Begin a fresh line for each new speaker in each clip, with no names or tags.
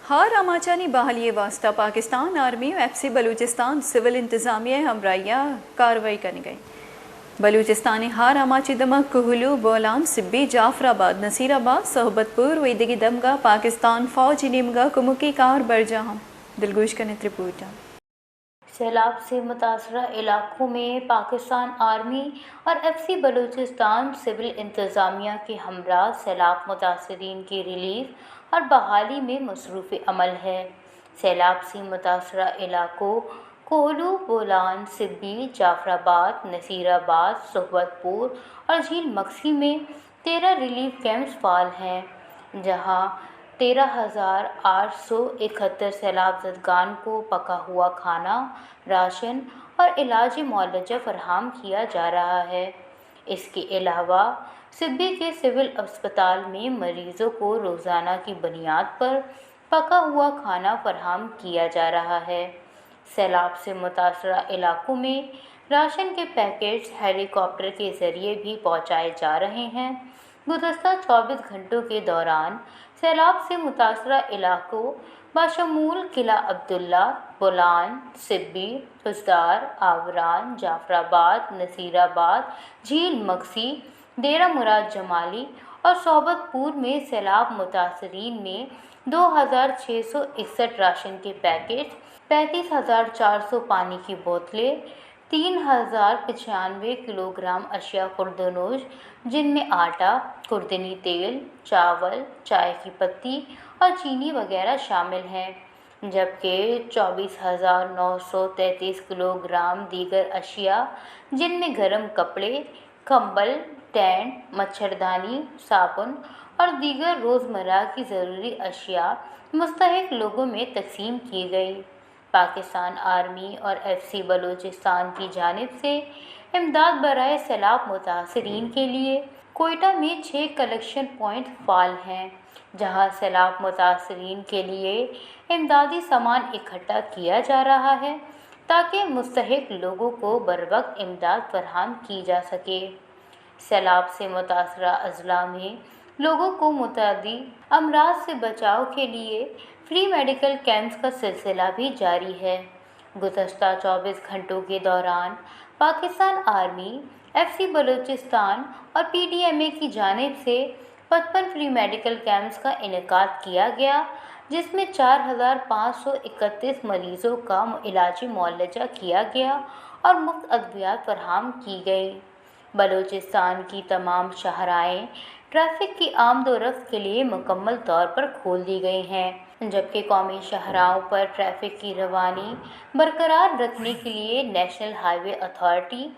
ہار آماچانی بحالی واسطہ پاکستان آرمی و ایف سی بلوچستان سول انتظامیہ ہمراہیہ کارروائی کرنے گئی۔ بلوچستانی ہار آماچی دمک کوہلو بولان سبی جعفر آباد نصیر آباد صحبت پور ویدگی دمگا پاکستان فوج نیمگا کمکی کار برجاہم دلگوش کا نت رپورٹ۔
سیلاب سے متاثرہ علاقوں میں پاکستان آرمی اور ایف سی بلوچستان سول انتظامیہ کے ہمراہ سیلاب متاثرین کی ریلیف اور بحالی میں مصروف عمل ہے۔ سیلاب سے متاثرہ علاقوں کوہلو بولان سبی جعفر آباد نصیر آباد صحبت پور اور جھیل مکسی میں 13 ریلیف کیمپس فعال ہیں، جہاں 13,871 سیلاب زدگان کو پکا ہوا کھانا، راشن اور علاج معالجہ فراہم کیا جا رہا ہے۔ اس کے علاوہ سبی کے سول اسپتال میں مریضوں کو روزانہ کی بنیاد پر پکا ہوا کھانا فراہم کیا جا رہا ہے۔ سیلاب سے متاثرہ علاقوں میں راشن کے پیکٹس ہیلی کاپٹر کے ذریعے بھی پہنچائے جا رہے ہیں۔ گزشتہ 24 گھنٹوں کے دوران سیلاب سے متاثرہ علاقوں بشمول قلعہ عبداللہ، بولان سبی، حصدار، آوران، جعفر آباد، نصیر آباد، جھیل مکسی، ڈیرہ مراد جمالی اور صحبت پور میں سیلاب متاثرین میں 2,661 راشن کے پیکٹ، 35,400 پانی کی بوتلیں، 3,095 کلو گرام اشیاء خوردنوش جن میں آٹا، خوردنی تیل، چاول، چائے کی پتی اور چینی وغیرہ شامل ہیں، جبکہ 24,933 کلو گرام دیگر اشیاء جن میں گرم کپڑے، کمبل، ٹینٹ، مچھردانی، صابن اور دیگر روزمرہ کی ضروری اشیاء مستحق لوگوں میں تقسیم کی گئی۔ پاکستان آرمی اور ایف سی بلوچستان کی جانب سے امداد برائے سیلاب متاثرین کے لیے کوئٹہ میں 6 کلیکشن پوائنٹ فعال ہیں، جہاں سیلاب متاثرین کے لیے امدادی سامان اکٹھا کیا جا رہا ہے تاکہ مستحق لوگوں کو بروقت امداد فراہم کی جا سکے۔ سیلاب سے متاثرہ اضلاع میں لوگوں کو متعدی امراض سے بچاؤ کے لیے فری میڈیکل کیمپس کا سلسلہ بھی جاری ہے۔ گزشتہ 24 گھنٹوں کے دوران Pakistan army, F C Balochistan اور پی ڈی ایم اے کی جانب سے 55 فری میڈیکل کیمپس کا انعقاد کیا گیا، جس میں 4,531 مریضوں کا علاجی معالجہ کیا گیا اور مفت ادویات فراہم کی گئی۔ بلوچستان کی تمام شاہراہیں ٹریفک کی آمد و رفت کے لیے مکمل طور پر کھول دی گئی ہیں، جبکہ قومی شاہراہوں پر ٹریفک کی روانی برقرار رکھنے کے لیے نیشنل ہائی وے اتھارٹی،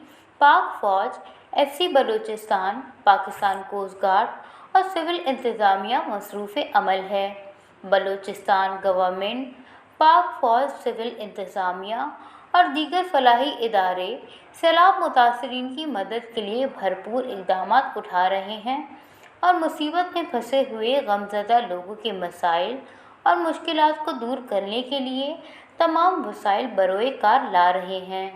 پاک فوج، F C Balochistan, Pakistan coast guard اور سول انتظامیہ مصروف عمل ہے۔ بلوچستان گورنمنٹ، پاک فوج، سول انتظامیہ اور دیگر فلاحی ادارے سیلاب متاثرین کی مدد کے لیے بھرپور اقدامات اٹھا رہے ہیں اور مصیبت میں پھنسے ہوئے غمزدہ لوگوں کے مسائل اور مشکلات کو دور کرنے کے لیے تمام وسائل بروئے کار لا رہے ہیں۔